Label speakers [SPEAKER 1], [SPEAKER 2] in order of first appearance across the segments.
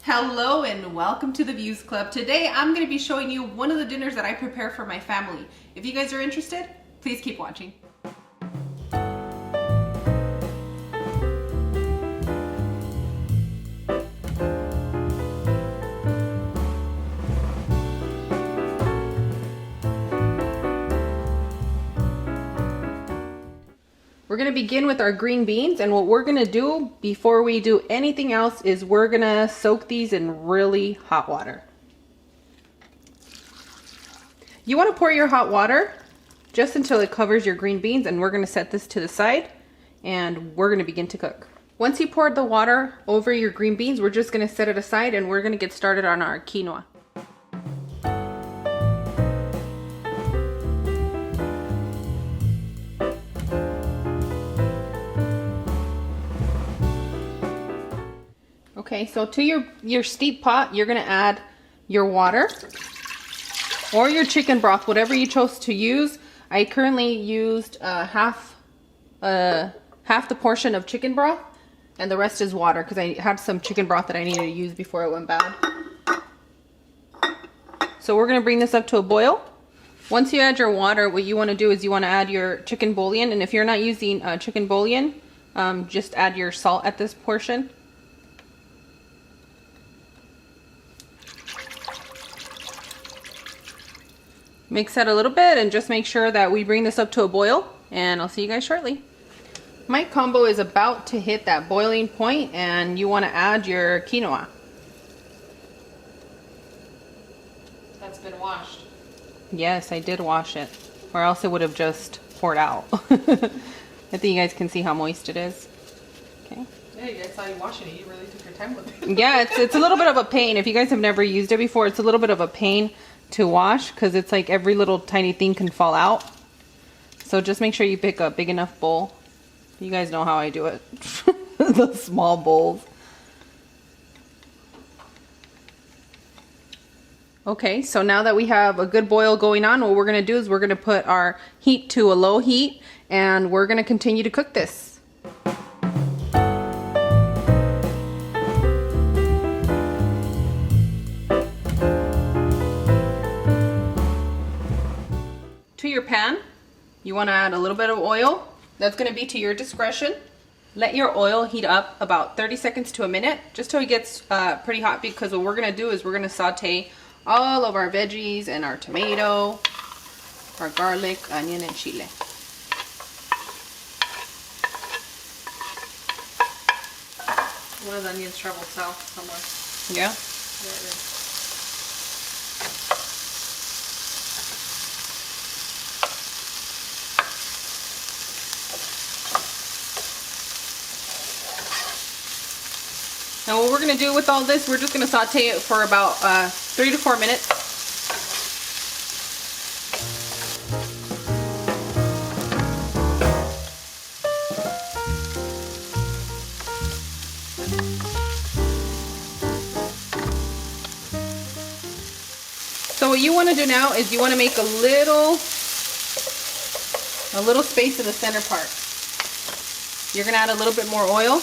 [SPEAKER 1] Hello and welcome to the Views Club. Today I'm going to be showing you one of the dinners that I prepare for my family. If you guys are interested, please keep watching. We're going to begin with our green beans, and what we're going to do before we do anything else is we're going to soak these in really hot water. You want to pour your hot water just until it covers your green beans, and we're going to set this to the side and we're going to begin to cook. Once you pour the water over your green beans, we're just going to set it aside and we're going to get started on our quinoa. Okay, so to your steep pot, you're gonna add your water or your chicken broth, whatever you chose to use. I currently used half the portion of chicken broth, and the rest is water because I had some chicken broth that I needed to use before it went bad. So we're gonna bring this up to a boil. Once you add your water, what you want to do is you want to add your chicken bouillon, and if you're not using chicken bouillon, just add your salt at this portion. Mix that a little bit and just make sure that we bring this up to a boil, and I'll see you guys shortly. My combo is about to hit that boiling point and you want to add your quinoa. That's been washed. Yes, I did wash it, or else it would have just poured out. I think you guys can see how moist it is. Okay.
[SPEAKER 2] Yeah, I saw you washing it. You really took your time with it.
[SPEAKER 1] Yeah, it's a little bit of a pain. If you guys have never used it before, it's a little bit of a pain to wash because it's like every little tiny thing can fall out. So just make sure you pick a big enough bowl. You guys know how I do it. The small bowls. Okay, so now that we have a good boil going on, what we're going to do is we're going to put our heat to a low heat and we're going to continue to cook this. To your pan, you want to add a little bit of oil. That's going to be to your discretion. Let your oil heat up about 30 seconds to a minute, just till it gets pretty hot, because what we're going to do is we're going to saute all of our veggies and our tomato, our garlic, onion, and chile.
[SPEAKER 2] One of the onions traveled south somewhere.
[SPEAKER 1] Yeah?
[SPEAKER 2] There it is.
[SPEAKER 1] Now what we're going to do with all this, we're just going to saute it for about 3 to 4 minutes. So what you want to do now is you want to make a little space in the center part. You're going to add a little bit more oil.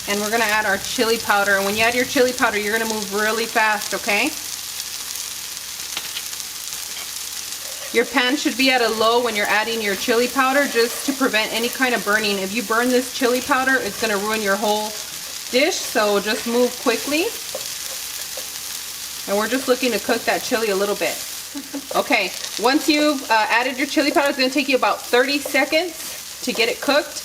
[SPEAKER 1] And we're going to add our chili powder. And when you add your chili powder, you're going to move really fast, okay? Your pan should be at a low when you're adding your chili powder, just to prevent any kind of burning. If you burn this chili powder, it's going to ruin your whole dish, so just move quickly. And we're just looking to cook that chili a little bit. Okay, once you've added your chili powder, it's going to take you about 30 seconds to get it cooked.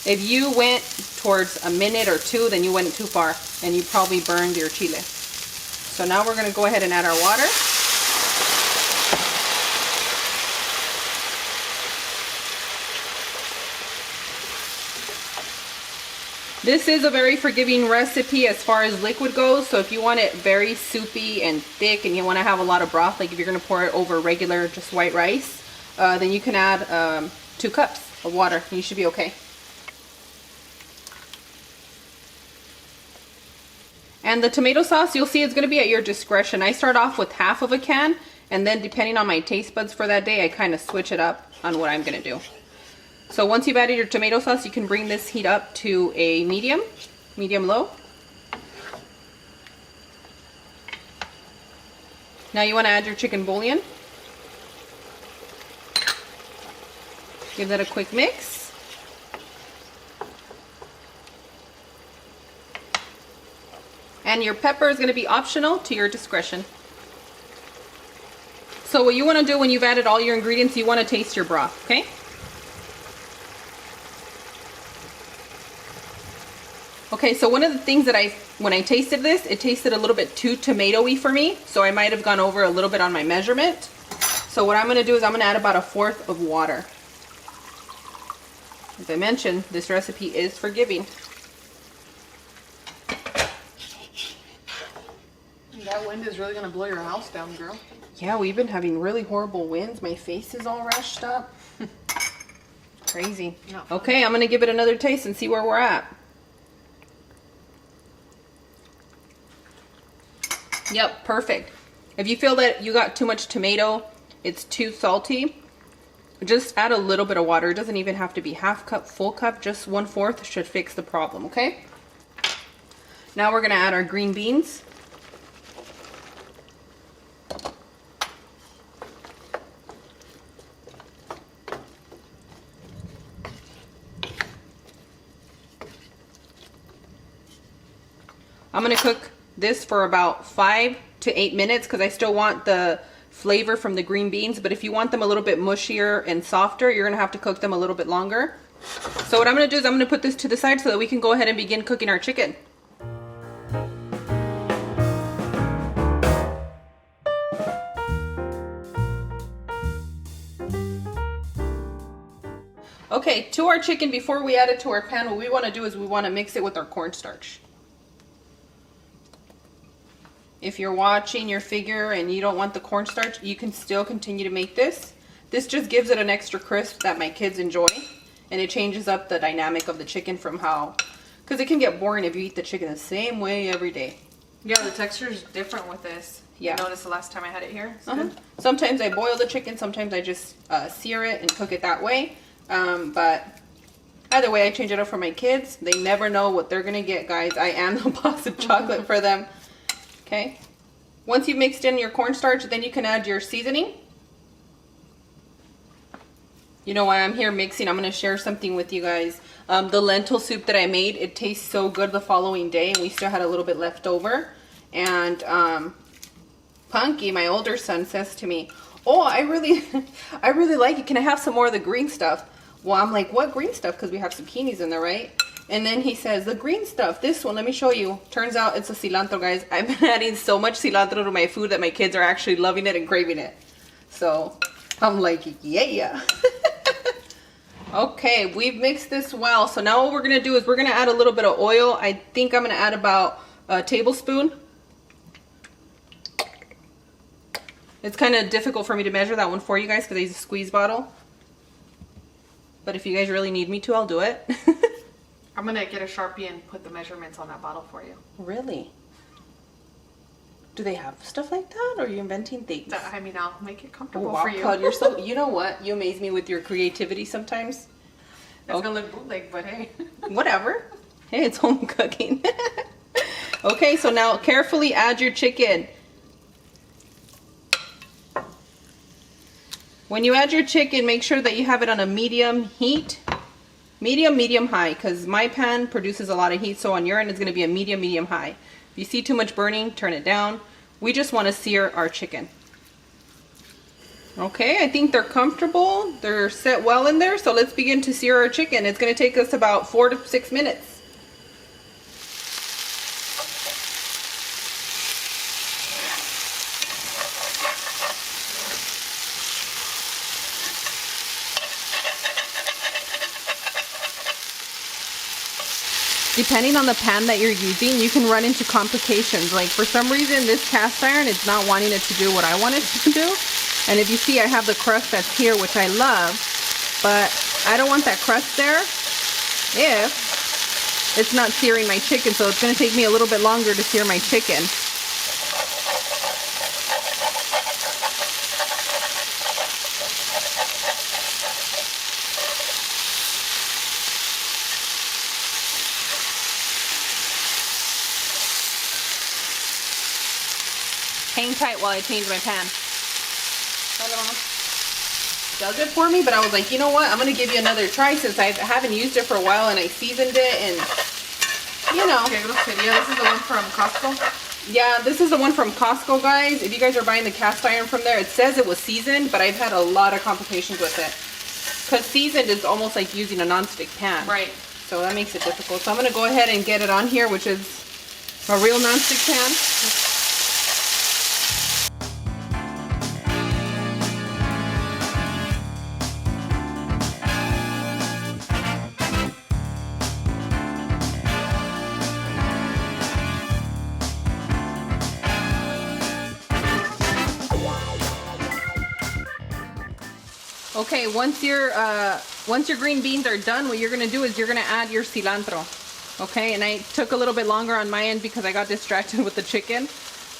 [SPEAKER 1] If you went towards a minute or two, then you went too far and you probably burned your chile. So now we're going to go ahead and add our water. This is a very forgiving recipe as far as liquid goes, so if you want it very soupy and thick and you want to have a lot of broth, like if you're going to pour it over regular just white rice, then you can add 2 cups of water and you should be okay. And the tomato sauce, you'll see it's going to be at your discretion. I start off with half of a can, and then depending on my taste buds for that day, I kind of switch it up on what I'm going to do. So once you've added your tomato sauce, you can bring this heat up to a medium-low. Now you want to add your chicken bouillon. Give that a quick mix. And your pepper is going to be optional to your discretion. So what you want to do when you've added all your ingredients, you want to taste your broth, okay? Okay, so one of the things that when I tasted this, it tasted a little bit too tomatoey for me, so I might have gone over a little bit on my measurement. So what I'm going to do is I'm going to add about 1/4 of water. As I mentioned, this recipe is forgiving.
[SPEAKER 2] That wind is really going to blow your house down, girl.
[SPEAKER 1] Yeah, we've been having really horrible winds. My face is all rashed up. Crazy. Okay, I'm going to give it another taste and see where we're at. Yep, perfect. If you feel that you got too much tomato, it's too salty, just add a little bit of water. It doesn't even have to be half cup, full cup, just 1/4 should fix the problem, okay? Now we're gonna add our green beans. I'm gonna cook this for about 5 to 8 minutes because I still want the flavor from the green beans, but if you want them a little bit mushier and softer, you're gonna have to cook them a little bit longer. So what I'm gonna do is I'm gonna put this to the side so that we can go ahead and begin cooking our chicken. Okay, to our chicken, before we add it to our pan, what we wanna do is we wanna mix it with our cornstarch. If you're watching your figure and you don't want the cornstarch, you can still continue to make this. This just gives it an extra crisp that my kids enjoy, and it changes up the dynamic of the chicken from how, because it can get boring if you eat the chicken the same way every day.
[SPEAKER 2] Yeah, the texture is different with this.
[SPEAKER 1] Yeah.
[SPEAKER 2] I noticed the last time I had it here.
[SPEAKER 1] Sometimes I boil the chicken, sometimes I just sear it and cook it that way. But either way, I change it up for my kids. They never know what they're gonna get, guys. I am the box of chocolate for them. Okay, once you've mixed in your cornstarch, then you can add your seasoning. You know why I'm here mixing? I'm going to share something with you guys. The lentil soup that I made, it tastes so good the following day, and we still had a little bit left over. And Punky, my older son, says to me, "Oh, I really like it. Can I have some more of the green stuff?" Well, I'm like, "What green stuff?" Because we have zucchinis in there, right? And then he says, "The green stuff, this one, let me show you." Turns out it's a cilantro, guys. I've been adding so much cilantro to my food that my kids are actually loving it and craving it. So I'm like, yeah. Okay, we've mixed this well. So now what we're gonna do is we're gonna add a little bit of oil. I think I'm gonna add about a tablespoon. It's kind of difficult for me to measure that one for you guys because I use a squeeze bottle. But if you guys really need me to, I'll do it.
[SPEAKER 2] I'm going to get a Sharpie and put the measurements on that bottle for you.
[SPEAKER 1] Really? Do they have stuff like that, or are you inventing things?
[SPEAKER 2] I mean, I'll make it comfortable
[SPEAKER 1] wow,
[SPEAKER 2] for you.
[SPEAKER 1] Claude, you're so, you know what? You amaze me with your creativity sometimes.
[SPEAKER 2] It's going to look bootleg, but hey.
[SPEAKER 1] Whatever. Hey, it's home cooking. Okay, so now carefully add your chicken. When you add your chicken, make sure that you have it on a medium heat. Medium high, because my pan produces a lot of heat, so on your end it's going to be a medium high. If you see too much burning, turn it down. We just want to sear our chicken. Okay, I think they're comfortable. They're set well in there, so let's begin to sear our chicken. It's going to take us about 4 to 6 minutes. depending on the pan that you're using, you can run into complications. Like for some reason, this cast iron is not wanting it to do what I want it to do. And if you see, I have the crust that's here, which I love, but I don't want that crust there if it's not searing my chicken. So it's going to take me a little bit longer to sear my chicken. Hang tight while I change my pan. Does it for me, but I was like, you know what? I'm going to give you another try since I haven't used it for a while and I seasoned it and, you know.
[SPEAKER 2] Okay, this is the one from Costco?
[SPEAKER 1] Yeah, this is the one from Costco, guys. If you guys are buying the cast iron from there, it says it was seasoned, but I've had a lot of complications with it. Because seasoned is almost like using a non-stick pan.
[SPEAKER 2] Right.
[SPEAKER 1] So that makes it difficult. So I'm going to go ahead and get it on here, which is a real non-stick pan. Okay, once your green beans are done, what you're gonna do is you're gonna add your cilantro. Okay, and I took a little bit longer on my end because I got distracted with the chicken.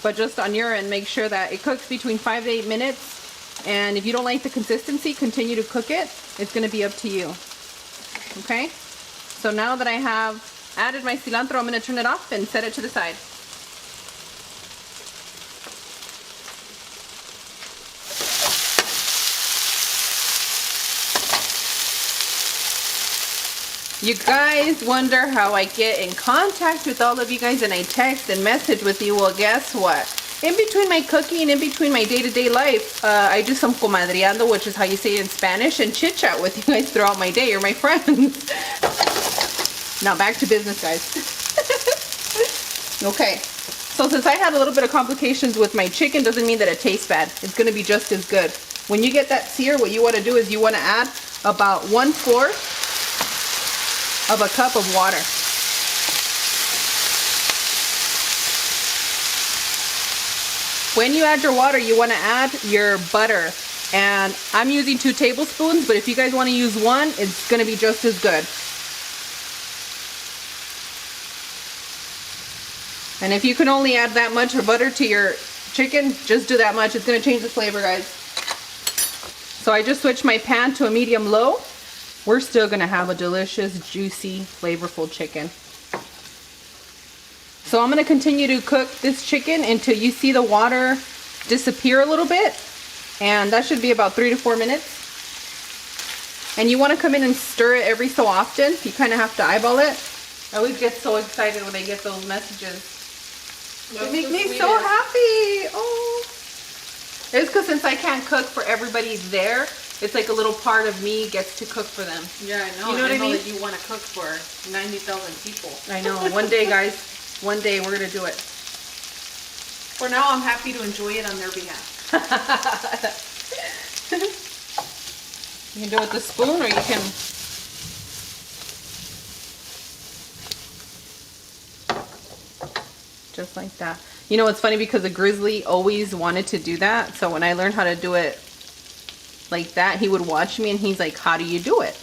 [SPEAKER 1] But just on your end, make sure that it cooks between 5 to 8 minutes. And if you don't like the consistency, continue to cook it. It's gonna be up to you. Okay, so now that I have added my cilantro, I'm gonna turn it off and set it to the side. You guys wonder how I get in contact with all of you guys and I text and message with you. Well, guess what? In between my cooking, in between my day-to-day life, I do some comadreando, which is how you say it in Spanish, and chit-chat with you guys throughout my day. You're my friends. Now back to business, guys. Okay, so since I had a little bit of complications with my chicken, doesn't mean that it tastes bad. It's going to be just as good. When you get that sear, what you want to do is you want to add about 1/4 of a cup of water. When you add your water, you want to add your butter. And I'm using 2 tablespoons, but if you guys want to use 1, it's going to be just as good. And if you can only add that much butter to your chicken, just do that much. It's going to change the flavor, guys. So I just switched my pan to a medium-low. We're still gonna have a delicious, juicy, flavorful chicken. So I'm gonna continue to cook this chicken until you see the water disappear a little bit. And that should be about 3 to 4 minutes. And you wanna come in and stir it every so often. You kinda have to eyeball it. I always get so excited when I get those messages. They make me so happy. Oh. It's because since I can't cook for everybody there, it's like a little part of me gets to cook for them.
[SPEAKER 2] Yeah, I know.
[SPEAKER 1] You know what I mean?
[SPEAKER 2] That you want to cook for 90,000 people.
[SPEAKER 1] I know. One day, guys. One day we're going to do it.
[SPEAKER 2] For now, I'm happy to enjoy it on their behalf.
[SPEAKER 1] You can do it with the spoon or you can... Just like that. You know, it's funny because the grizzly always wanted to do that. So when I learned how to do it like that, he would watch me and he's like, how do you do it?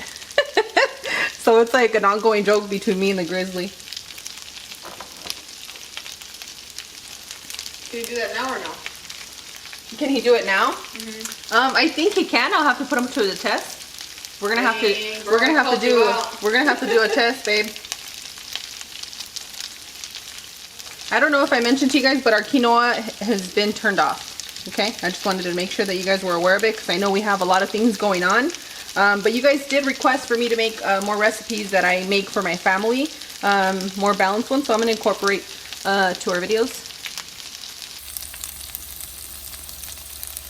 [SPEAKER 1] So it's like an ongoing joke between me and the grizzly.
[SPEAKER 2] Can you do that now or no?
[SPEAKER 1] Can he do it now? Mm-hmm. I think he can. I'll have to put him to the test. We're gonna have to do a test, babe. I don't know if I mentioned to you guys, but our quinoa has been turned off. Okay, I just wanted to make sure that you guys were aware of it because I know we have a lot of things going on. But you guys did request for me to make more recipes that I make for my family, more balanced ones. So I'm going to incorporate to our videos.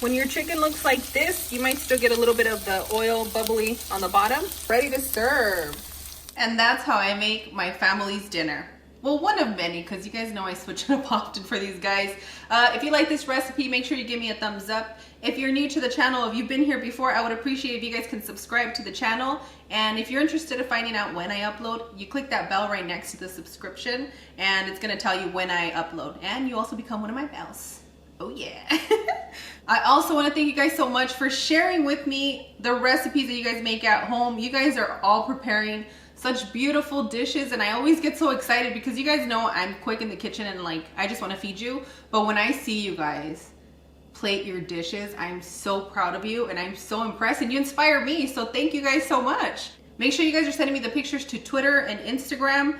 [SPEAKER 1] When your chicken looks like this, you might still get a little bit of the oil bubbly on the bottom. Ready to serve. And that's how I make my family's dinner. Well, one of many, because you guys know I switch it up often for these guys. If you like this recipe, make sure you give me a thumbs up. If you're new to the channel, if you've been here before, I would appreciate if you guys can subscribe to the channel. And if you're interested in finding out when I upload, you click that bell right next to the subscription, and it's going to tell you when I upload. And you also become one of my bells. Oh yeah. I also want to thank you guys so much for sharing with me the recipes that you guys make at home. You guys are all preparing such beautiful dishes, and I always get so excited because you guys know I'm quick in the kitchen and like I just want to feed you. But when I see you guys plate your dishes, I'm so proud of you and I'm so impressed, and you inspire me. So thank you guys so much. Make sure you guys are sending me the pictures to Twitter and Instagram.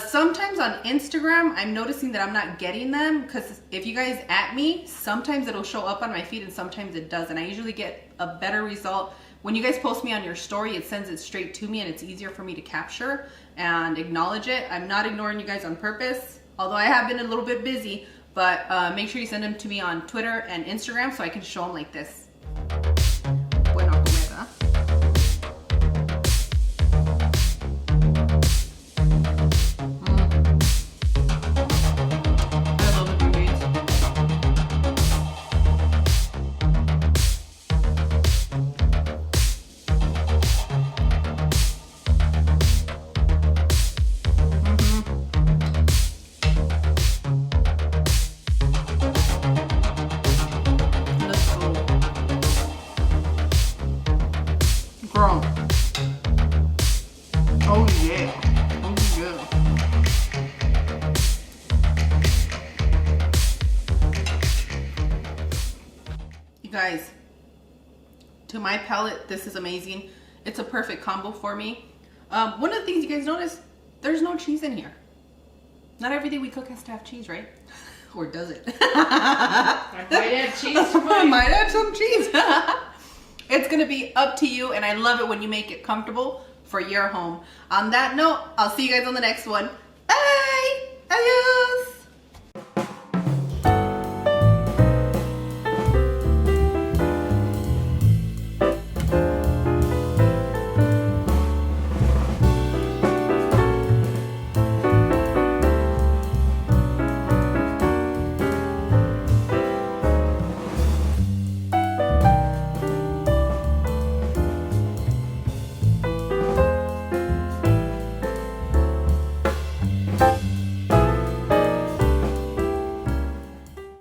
[SPEAKER 1] Sometimes on Instagram, I'm noticing that I'm not getting them because if you guys at me, sometimes it'll show up on my feed and sometimes it doesn't. I usually get a better result. When you guys post me on your story, it sends it straight to me and it's easier for me to capture and acknowledge it. I'm not ignoring you guys on purpose, although I have been a little bit busy, but make sure you send them to me on Twitter and Instagram so I can show them like this. Buena comida. Oh yeah. Oh yeah. You guys, to my palate, this is amazing. It's a perfect combo for me. One of the things you guys notice, there's no cheese in here. Not everything we cook has to have cheese, right? Or does it?
[SPEAKER 2] I might add cheese to
[SPEAKER 1] I
[SPEAKER 2] mine.
[SPEAKER 1] might add some cheese. It's gonna be up to you, and I love it when you make it comfortable for your home. On that note, I'll see you guys on the next one. Bye! Adios!